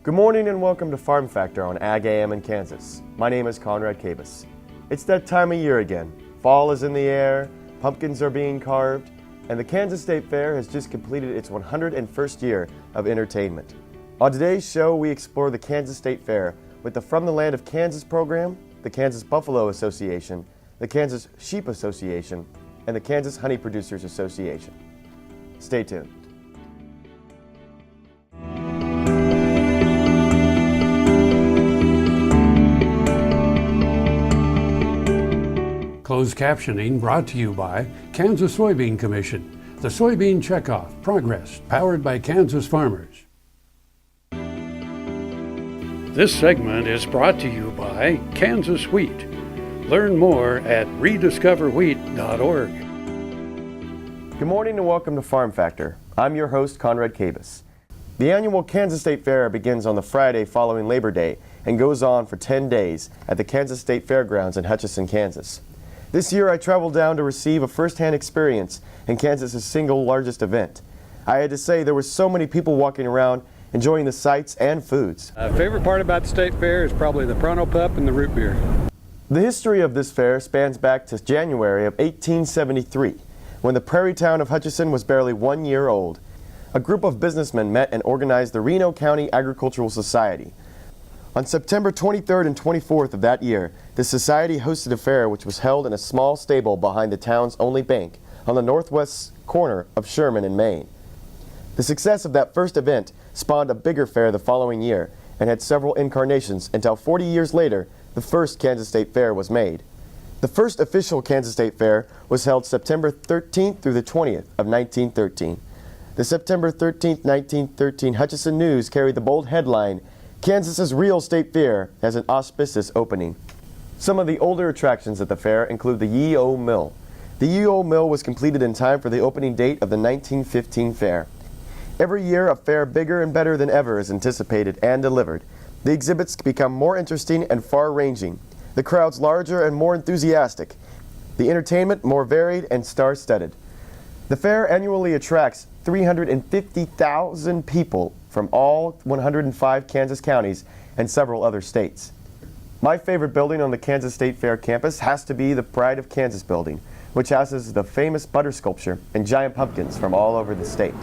Good morning and welcome to Farm Factor on Ag AM in Kansas. My name is Conrad Kabus. It's that time of year again. Fall is in the air, pumpkins are being carved, and the Kansas State Fair has just completed its 101st year of entertainment. On today's show, we explore the Kansas State Fair with the From the Land of Kansas program, the Kansas Buffalo Association, the Kansas Sheep Association, and the Kansas Honey Producers Association. Stay tuned. Closed captioning brought to you by Kansas Soybean Commission, the Soybean Checkoff, Progress, powered by Kansas farmers. This segment is brought to you by Kansas Wheat. Learn more at rediscoverwheat.org. Good morning and welcome to Farm Factor. I'm your host, Conrad Kabus. The annual Kansas State Fair begins on the Friday following Labor Day and goes on for 10 days at the Kansas State Fairgrounds in Hutchinson, Kansas. This year I traveled down to receive a first-hand experience in Kansas's single largest event. I had to say there were so many people walking around enjoying the sights and foods. Favorite part about the State Fair is probably the Pronto Pup and the root beer. The history of this fair spans back to January of 1873, when the prairie town of Hutchinson was barely 1 year old. A group of businessmen met and organized the Reno County Agricultural Society. On September 23rd and 24th of that year, the society hosted a fair which was held in a small stable behind the town's only bank on the northwest corner of Sherman in Maine. The success of that first event spawned a bigger fair the following year and had several incarnations until 40 years later, the first Kansas State Fair was made. The first official Kansas State Fair was held September 13th through the 20th of 1913. The September 13th, 1913 Hutchinson News carried the bold headline, "Kansas's Real State Fair has an auspicious opening." Some of the older attractions at the fair include the Ye-O Mill. The Ye-O Mill was completed in time for the opening date of the 1915 fair. Every year, a fair bigger and better than ever is anticipated and delivered. The exhibits become more interesting and far-ranging, the crowds larger and more enthusiastic, the entertainment more varied and star-studded. The fair annually attracts 350,000 people from all 105 Kansas counties and several other states. My favorite building on the Kansas State Fair campus has to be the Pride of Kansas building, which houses the famous butter sculpture and giant pumpkins from all over the state.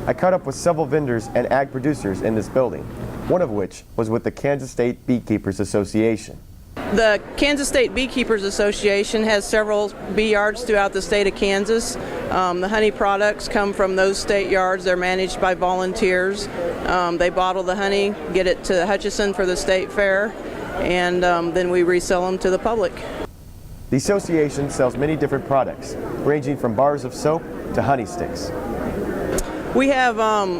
I caught up with several vendors and ag producers in this building, one of which was with the Kansas State Beekeepers Association. The Kansas State Beekeepers Association has several bee yards throughout the state of Kansas. The honey products come from those state yards. They're managed by volunteers. They bottle the honey, get it to Hutchinson for the state fair, and then we resell them to the public. The association sells many different products, ranging from bars of soap to honey sticks. We have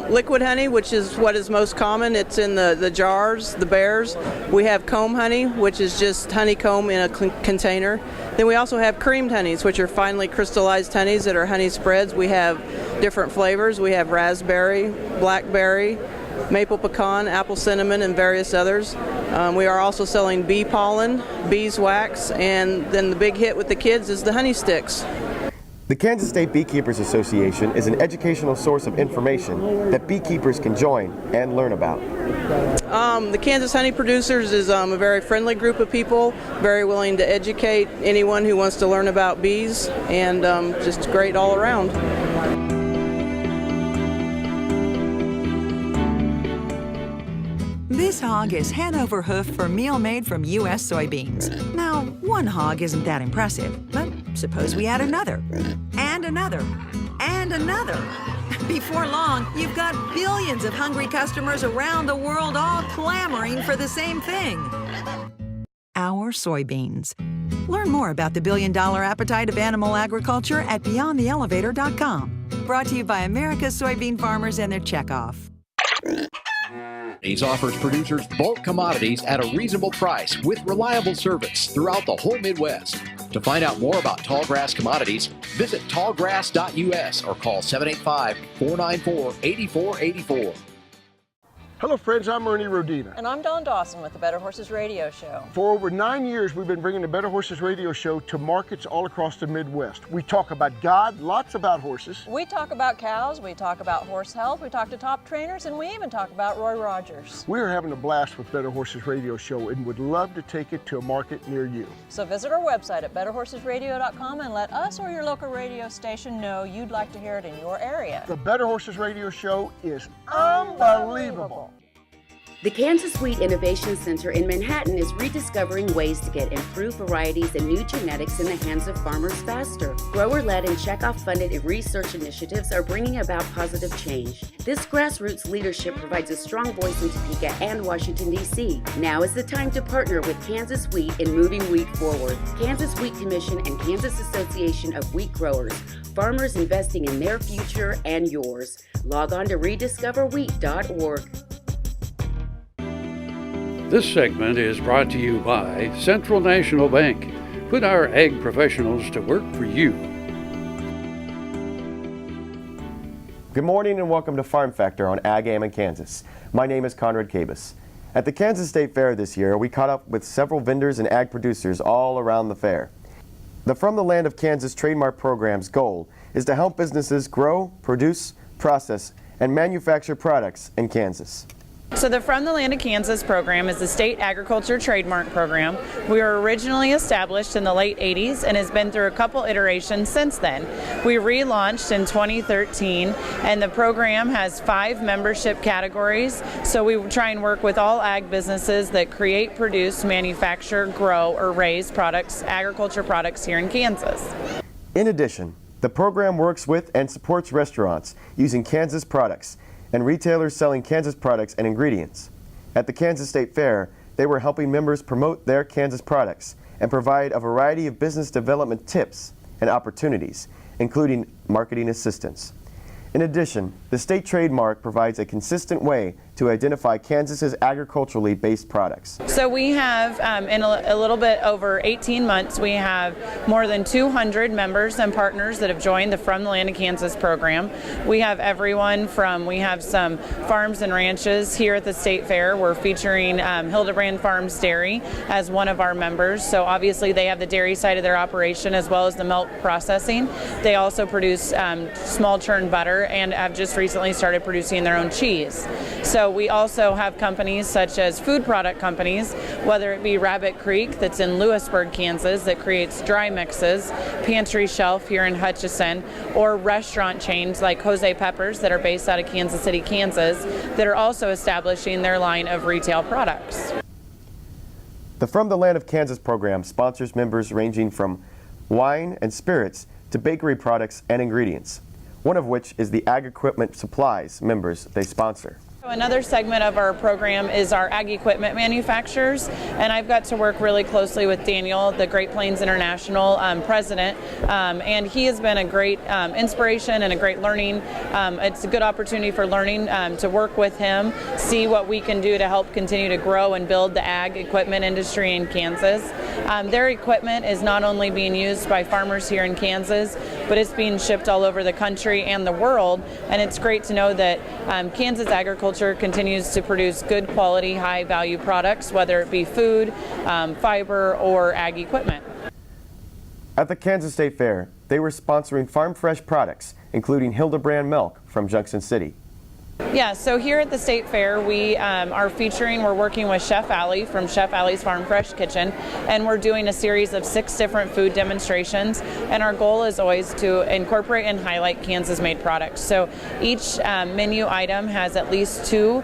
liquid honey, which is what is most common. It's in the jars, the bears. We have comb honey, which is just honeycomb in a container. Then we also have creamed honeys, which are finely crystallized honeys that are honey spreads. We have different flavors. We have raspberry, blackberry, maple pecan, apple cinnamon, and various others. We are also selling bee pollen, beeswax, and then the big hit with the kids is the honey sticks. The Kansas State Beekeepers Association is an educational source of information that beekeepers can join and learn about. The Kansas Honey Producers is a very friendly group of people, very willing to educate anyone who wants to learn about bees, and just great all around. This hog is Hanover hoof for meal made from U.S. soybeans. Now, one hog isn't that impressive, but suppose we add another, and another, and another. Before long, you've got billions of hungry customers around the world all clamoring for the same thing. Our soybeans. Learn more about the billion-dollar appetite of animal agriculture at BeyondTheElevator.com. Brought to you by America's soybean farmers and their checkoff. These offers producers bulk commodities at a reasonable price with reliable service throughout the whole Midwest. To find out more about tallgrass commodities, visit tallgrass.us or call 785-494-8484. Hello friends, I'm Ernie Rodina. And I'm Dawn Dawson with the Better Horses Radio Show. For over 9 years, we've been bringing the Better Horses Radio Show to markets all across the Midwest. We talk about God, lots about horses. We talk about cows, we talk about horse health, we talk to top trainers, and we even talk about Roy Rogers. We're having a blast with Better Horses Radio Show and would love to take it to a market near you. So visit our website at betterhorsesradio.com and let us or your local radio station know you'd like to hear it in your area. The Better Horses Radio Show is unbelievable. The Kansas Wheat Innovation Center in Manhattan is rediscovering ways to get improved varieties and new genetics in the hands of farmers faster. Grower-led and checkoff-funded research initiatives are bringing about positive change. This grassroots leadership provides a strong voice in Topeka and Washington, D.C. Now is the time to partner with Kansas Wheat in moving wheat forward. Kansas Wheat Commission and Kansas Association of Wheat Growers. Farmers investing in their future and yours. Log on to rediscoverwheat.org. This segment is brought to you by Central National Bank. Put our ag professionals to work for you. Good morning and welcome to Farm Factor on Ag Am in Kansas. My name is Conrad Kabus. At the Kansas State Fair this year, we caught up with several vendors and ag producers all around the fair. The From the Land of Kansas trademark program's goal is to help businesses grow, produce, process, and manufacture products in Kansas. So the From the Land of Kansas program is the state agriculture trademark program. We were originally established in the late 80s and has been through a couple iterations since then. We relaunched in 2013 and the program has 5 membership categories. So we try and work with all ag businesses that create, produce, manufacture, grow, or raise products, agriculture products here in Kansas. In addition, the program works with and supports restaurants using Kansas products and retailers selling Kansas products and ingredients. At the Kansas State Fair, they were helping members promote their Kansas products and provide a variety of business development tips and opportunities, including marketing assistance. In addition, the state trademark provides a consistent way to identify Kansas's agriculturally based products. So we have, in a little bit over 18 months, we have more than 200 members and partners that have joined the From the Land of Kansas program. We have everyone from, we have some farms and ranches here at the State Fair. We're featuring Hildebrand Farms Dairy as one of our members. So obviously they have the dairy side of their operation as well as the milk processing. They also produce small churn butter and have just recently started producing their own cheese. So we also have companies such as food product companies, whether it be Rabbit Creek that's in Lewisburg, Kansas, that creates dry mixes, Pantry Shelf here in Hutchinson, or restaurant chains like Jose Peppers that are based out of Kansas City, Kansas, that are also establishing their line of retail products. The From the Land of Kansas program sponsors members ranging from wine and spirits to bakery products and ingredients, one of which is the ag equipment supplies members they sponsor. Another segment of our program is our ag equipment manufacturers, and I've got to work really closely with Daniel, the Great Plains International president, and he has been a great inspiration and a great learning. It's a good opportunity for learning to work with him, see what we can do to help continue to grow and build the ag equipment industry in Kansas. Their equipment is not only being used by farmers here in Kansas, but it's being shipped all over the country and the world, and it's great to know that Kansas agriculture continues to produce good quality, high value products, whether it be food, fiber, or ag equipment. At the Kansas State Fair, they were sponsoring farm fresh products, including Hildebrand milk from Junction City. Yeah, so here at the State Fair, we are featuring, we're working with Chef Allie from Chef Allie's Farm Fresh Kitchen, and we're doing a series of 6 different food demonstrations, and our goal is always to incorporate and highlight Kansas-made products. So each menu item has at least 2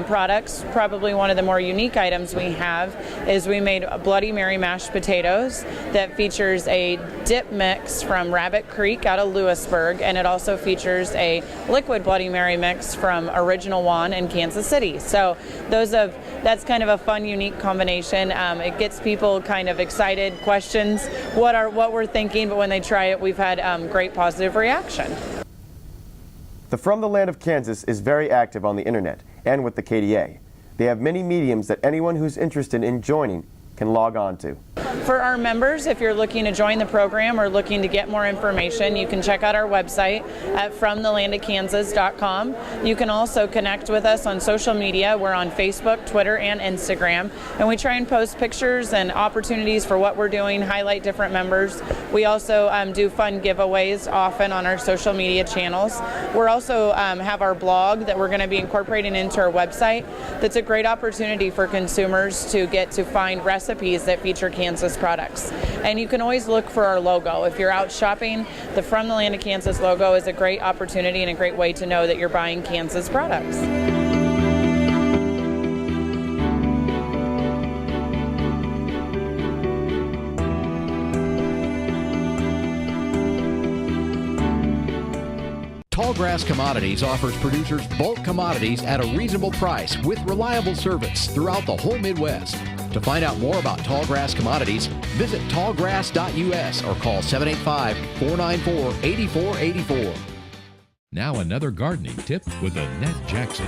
products. Probably one of the more unique items we have is we made Bloody Mary mashed potatoes that features a dip mix from Rabbit Creek out of Lewisburg, and it also features a liquid Bloody Mary mix from Original One in Kansas City. So that's kind of a fun, unique combination. It gets people kind of excited, questions what we're thinking, but when they try it, we've had great positive reaction. The From the Land of Kansas is very active on the internet and with the KDA. They have many mediums that anyone who's interested in joining can log on to. For our members, if you're looking to join the program or looking to get more information, you can check out our website at fromthelandofkansas.com. You can also connect with us on social media. We're on Facebook, Twitter, and Instagram, and we try and post pictures and opportunities for what we're doing, highlight different members. We also do fun giveaways often on our social media channels. We're also have our blog that we're going to be incorporating into our website. That's a great opportunity for consumers to get to find recipes that feature Kansas products. And you can always look for our logo. If you're out shopping, the From the Land of Kansas logo is a great opportunity and a great way to know that you're buying Kansas products. Tallgrass Commodities offers producers bulk commodities at a reasonable price with reliable service throughout the whole Midwest. To find out more about Tallgrass Commodities, visit tallgrass.us or call 785-494-8484. Now another gardening tip with Annette Jackson.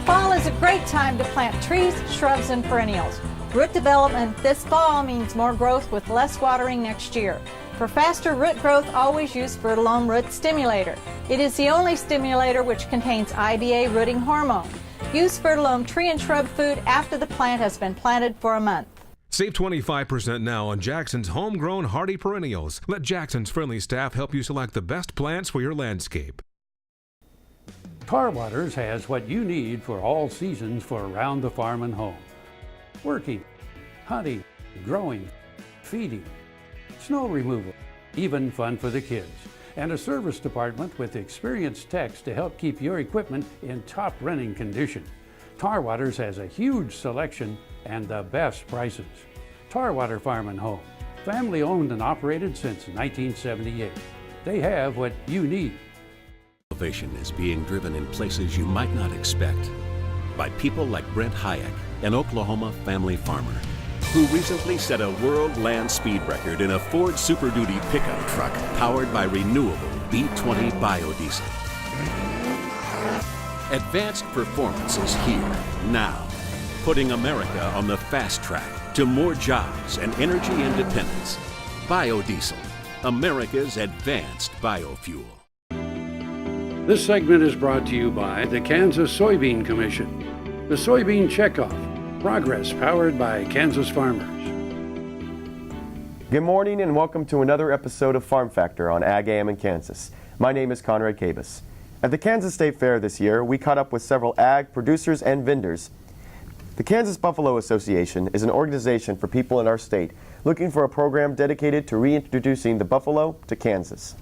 Fall is a great time to plant trees, shrubs, and perennials. Root development this fall means more growth with less watering next year. For faster root growth, always use Fertilome Root Stimulator. It is the only stimulator which contains IBA rooting hormone. Use Fertilome tree and shrub food after the plant has been planted for a month. Save 25% now on Jackson's homegrown hardy perennials. Let Jackson's friendly staff help you select the best plants for your landscape. Tar Waters has what you need for all seasons for around the farm and home. Working, hunting, growing, feeding, snow removal, even fun for the kids. And a service department with experienced techs to help keep your equipment in top running condition. Tar Waters has a huge selection and the best prices. Tar Water Farm and Home, family owned and operated since 1978. They have what you need. Innovation is being driven in places you might not expect by people like Brent Hayek, an Oklahoma family farmer, who recently set a world land speed record in a Ford Super Duty pickup truck powered by renewable B20 biodiesel. Advanced performance is here, now, putting America on the fast track to more jobs and energy independence. Biodiesel, America's advanced biofuel. This segment is brought to you by the Kansas Soybean Commission. The Soybean Checkoff. Progress powered by Kansas farmers. Good morning and welcome to another episode of Farm Factor on Ag AM in Kansas. My name is Conrad Kabus. At the Kansas State Fair this year, we caught up with several ag producers and vendors. The Kansas Buffalo Association is an organization for people in our state looking for a program dedicated to reintroducing the buffalo to Kansas.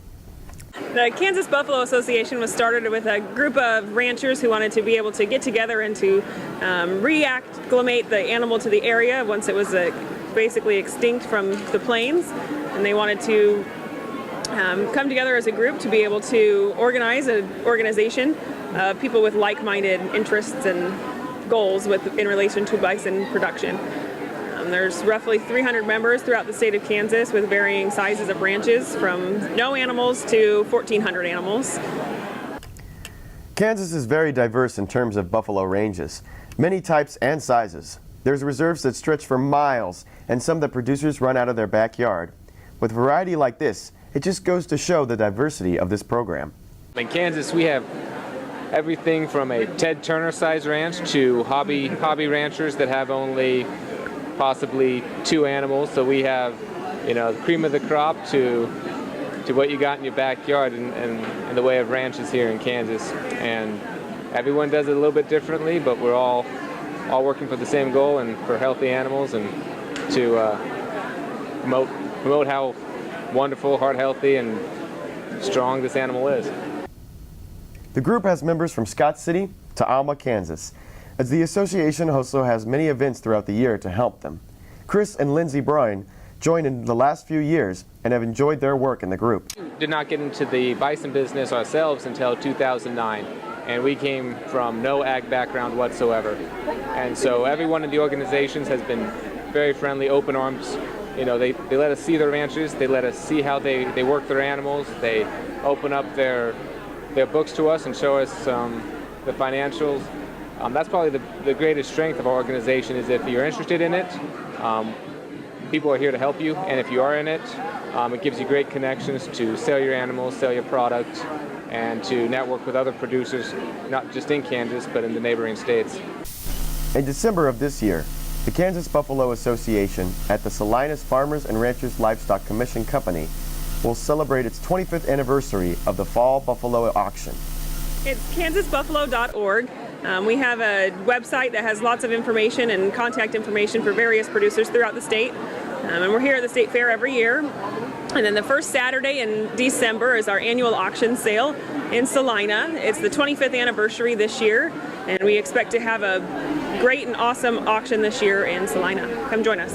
The Kansas Buffalo Association was started with a group of ranchers who wanted to be able to get together and to reacclimate the animal to the area once it was basically extinct from the plains. And they wanted to come together as a group to be able to organize an organization of people with like-minded interests and goals in relation to bison production. There's roughly 300 members throughout the state of Kansas with varying sizes of ranches, from no animals to 1,400 animals. Kansas is very diverse in terms of buffalo ranges, many types and sizes. There's reserves that stretch for miles and some that producers run out of their backyard. With variety like this, it just goes to show the diversity of this program. In Kansas, we have everything from a Ted Turner size ranch to hobby ranchers that have only possibly 2 animals. So we have, the cream of the crop to what you got in your backyard in the way of ranches here in Kansas. And everyone does it a little bit differently, but we're all working for the same goal and for healthy animals and to promote how wonderful, heart healthy, and strong this animal is. The group has members from Scott City to Alma, Kansas, as the association also has many events throughout the year to help them. Chris and Lindsay Bryan joined in the last few years and have enjoyed their work in the group. Did not get into the bison business ourselves until 2009, and we came from no ag background whatsoever. And so everyone in the organizations has been very friendly, open arms. They let us see their ranches, they let us see how they work their animals, they open up their books to us and show us the financials. That's probably the greatest strength of our organization, is if you're interested in it, people are here to help you, and if you are in it, it gives you great connections to sell your animals, sell your product, and to network with other producers, not just in Kansas, but in the neighboring states. In December of this year, the Kansas Buffalo Association at the Salinas Farmers and Ranchers Livestock Commission Company will celebrate its 25th anniversary of the Fall Buffalo Auction. It's kansasbuffalo.org. We have a website that has lots of information and contact information for various producers throughout the state. And we're here at the State Fair every year. And then the first Saturday in December is our annual auction sale in Salina. It's the 25th anniversary this year, and we expect to have a great and awesome auction this year in Salina. Come join us.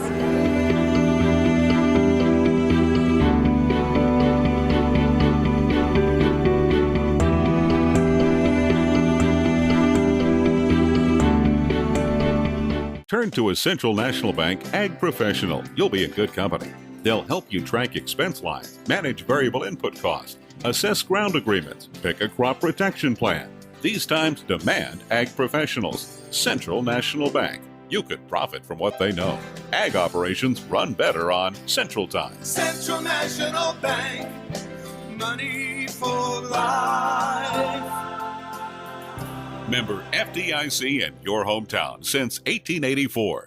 Turn to a Central National Bank Ag Professional. You'll be in good company. They'll help you track expense lines, manage variable input costs, assess ground agreements, pick a crop protection plan. These times demand Ag Professionals. Central National Bank. You could profit from what they know. Ag operations run better on Central Time. Central National Bank. Money for life. Member FDIC in your hometown since 1884.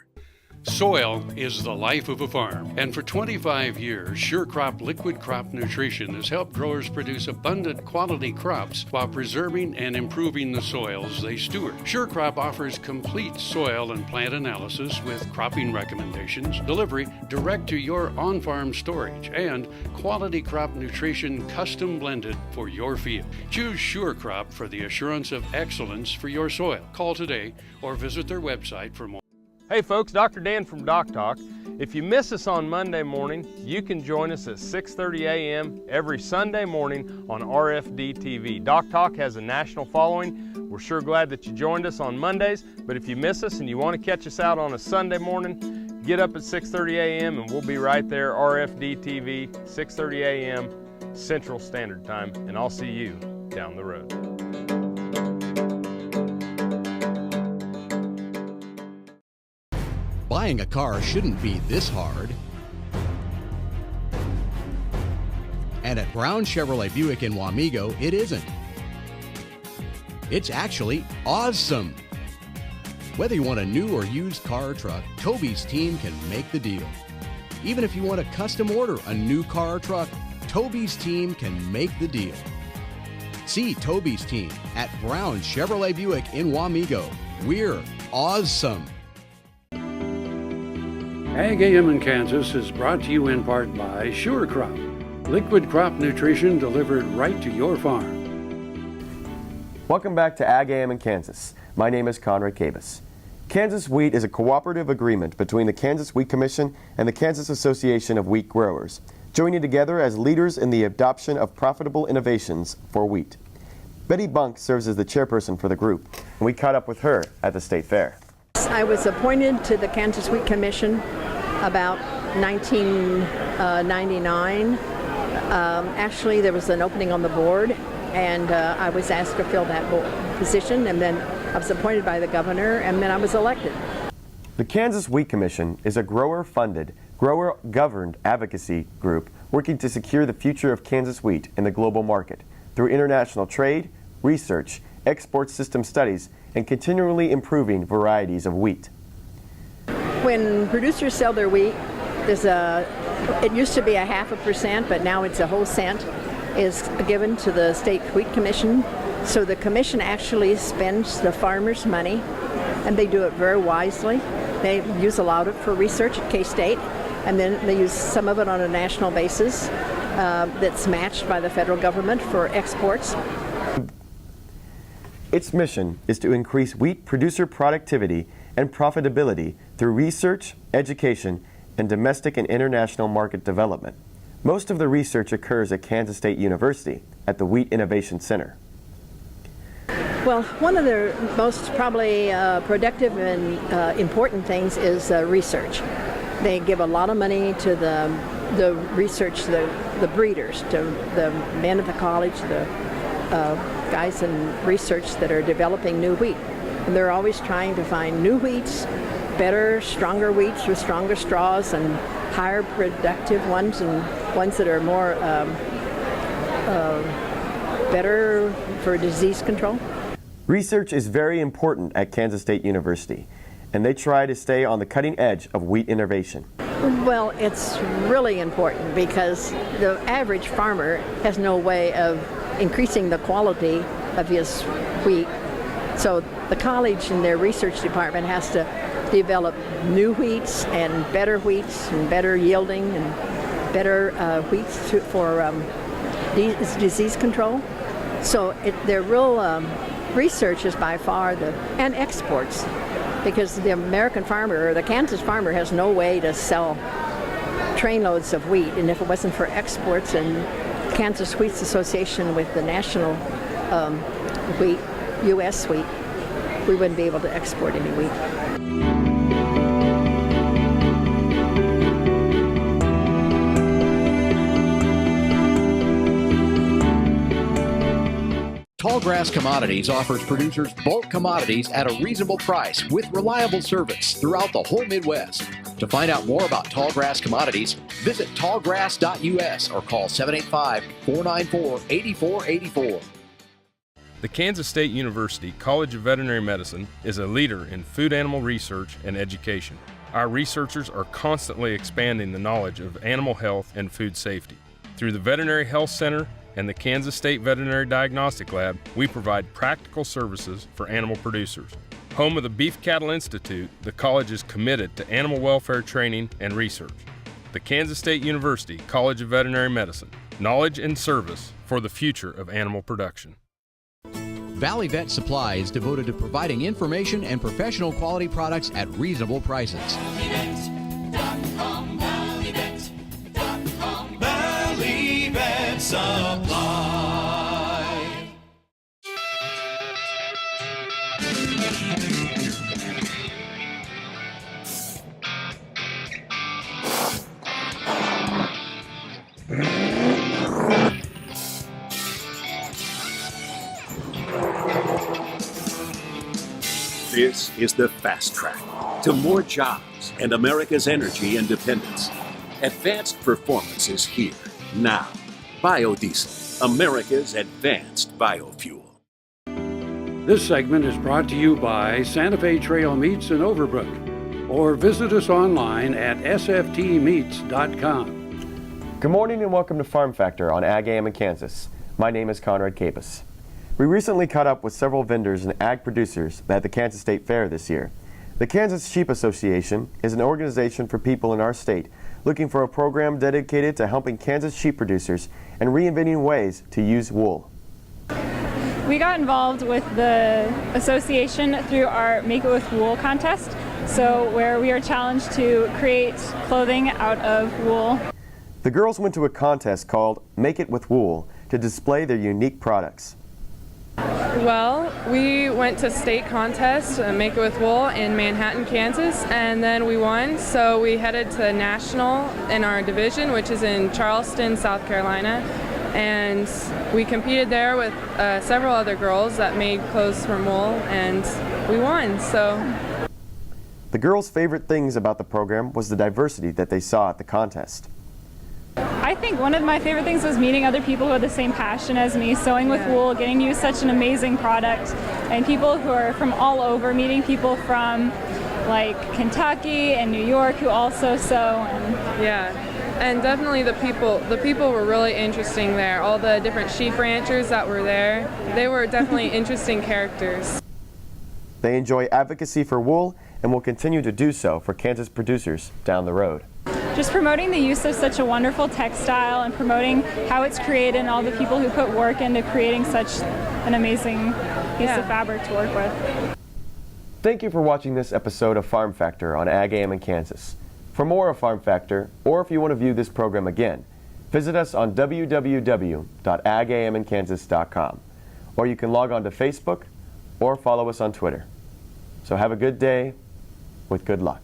Soil is the life of a farm, and for 25 years, SureCrop Liquid Crop Nutrition has helped growers produce abundant quality crops while preserving and improving the soils they steward. SureCrop offers complete soil and plant analysis with cropping recommendations, delivery direct to your on-farm storage, and quality crop nutrition custom blended for your field. Choose SureCrop for the assurance of excellence for your soil. Call today or visit their website for more. Hey folks, Dr. Dan from Doc Talk. If you miss us on Monday morning, you can join us at 6:30 a.m. every Sunday morning on RFD TV. Doc Talk has a national following. We're sure glad that you joined us on Mondays, but if you miss us and you want to catch us out on a Sunday morning, get up at 6:30 a.m. and we'll be right there, RFD TV, 6:30 a.m. Central Standard Time, and I'll see you down the road. Buying a car shouldn't be this hard. And at Brown Chevrolet Buick in Wamego, it isn't. It's actually awesome. Whether you want a new or used car or truck, Toby's team can make the deal. Even if you want to custom order a new car or truck, Toby's team can make the deal. See Toby's team at Brown Chevrolet Buick in Wamego. We're awesome. Ag AM in Kansas is brought to you in part by SureCrop, liquid crop nutrition delivered right to your farm. Welcome back to Ag AM in Kansas. My name is Conrad Kabus. Kansas Wheat is a cooperative agreement between the Kansas Wheat Commission and the Kansas Association of Wheat Growers, joining together as leaders in the adoption of profitable innovations for wheat. Betty Bunk serves as the chairperson for the group, and we caught up with her at the State Fair. I was appointed to the Kansas Wheat Commission about 1999. Actually, there was an opening on the board, and I was asked to fill that position, and then I was appointed by the governor, and then I was elected. The Kansas Wheat Commission is a grower-funded, grower-governed advocacy group working to secure the future of Kansas wheat in the global market through international trade, research, export system studies, and continually improving varieties of wheat. When producers sell their wheat, it used to be 0.5%, but now it's a whole cent is given to the State Wheat Commission. So the commission actually spends the farmers' money, and they do it very wisely. They use a lot of it for research at K-State, and then they use some of it on a national basis that's matched by the federal government for exports. Its mission is to increase wheat producer productivity and profitability through research, education, and domestic and international market development. Most of the research occurs at Kansas State University at the Wheat Innovation Center. Well, one of the most probably productive and important things is research. They give a lot of money to the research, the breeders, to the men at the college, the guys in research that are developing new wheat. And they're always trying to find new wheats, better, stronger wheats with stronger straws, and higher productive ones and ones that are more better for disease control. Research is very important at Kansas State University, and they try to stay on the cutting edge of wheat innovation. Well, it's really important because the average farmer has no way of increasing the quality of his wheat. So the college and their research department has to develop new wheats and better yielding and better wheats for disease control. So their real research is by far and exports, because the American farmer or the Kansas farmer has no way to sell trainloads of wheat, and if it wasn't for exports and Kansas Wheats Association with the national wheat, U.S. wheat, we wouldn't be able to export any wheat. Tallgrass Commodities offers producers bulk commodities at a reasonable price with reliable service throughout the whole Midwest. To find out more about Tallgrass Commodities, visit tallgrass.us or call 785-494-8484. The Kansas State University College of Veterinary Medicine is a leader in food animal research and education. Our researchers are constantly expanding the knowledge of animal health and food safety. Through the Veterinary Health Center and the Kansas State Veterinary Diagnostic Lab, we provide practical services for animal producers. Home of the Beef Cattle Institute, the college is committed to animal welfare training and research. The Kansas State University College of Veterinary Medicine, knowledge and service for the future of animal production. Valley Vet Supply is devoted to providing information and professional quality products at reasonable prices. Valley Vet Supply. This is the fast track to more jobs and America's energy independence. Advanced performance is here, now. Biodiesel, America's advanced biofuel. This segment is brought to you by Santa Fe Trail Meats in Overbrook, or visit us online at sftmeats.com. Good morning and welcome to Farm Factor on Ag AM in Kansas. My name is Conrad Kabus. We recently caught up with several vendors and ag producers at the Kansas State Fair this year. The Kansas Sheep Association is an organization for people in our state looking for a program dedicated to helping Kansas sheep producers and reinventing ways to use wool. We got involved with the association through our Make It With Wool contest, where we are challenged to create clothing out of wool. The girls went to a contest called Make It With Wool to display their unique products. Well, we went to state contest, Make It With Wool, in Manhattan, Kansas, and then we won. So we headed to national in our division, which is in Charleston, South Carolina, and we competed there with several other girls that made clothes from wool, and we won. So the girls' favorite things about the program was the diversity that they saw at the contest. I think one of my favorite things was meeting other people who have the same passion as me, sewing with wool, getting to use such an amazing product, and people who are from all over, meeting people from like Kentucky and New York who also sew. And definitely the people were really interesting there. All the different sheep ranchers that were there, they were definitely interesting characters. They enjoy advocacy for wool and will continue to do so for Kansas producers down the road. Just promoting the use of such a wonderful textile and promoting how it's created and all the people who put work into creating such an amazing piece of fabric to work with. Thank you for watching this episode of Farm Factor on Ag AM in Kansas. For more of Farm Factor, or if you want to view this program again, visit us on www.agaminkansas.com, or you can log on to Facebook or follow us on Twitter. So have a good day with good luck.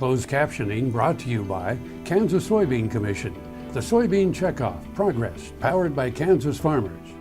Closed captioning brought to you by Kansas Soybean Commission. The Soybean Checkoff. Progress, powered by Kansas farmers.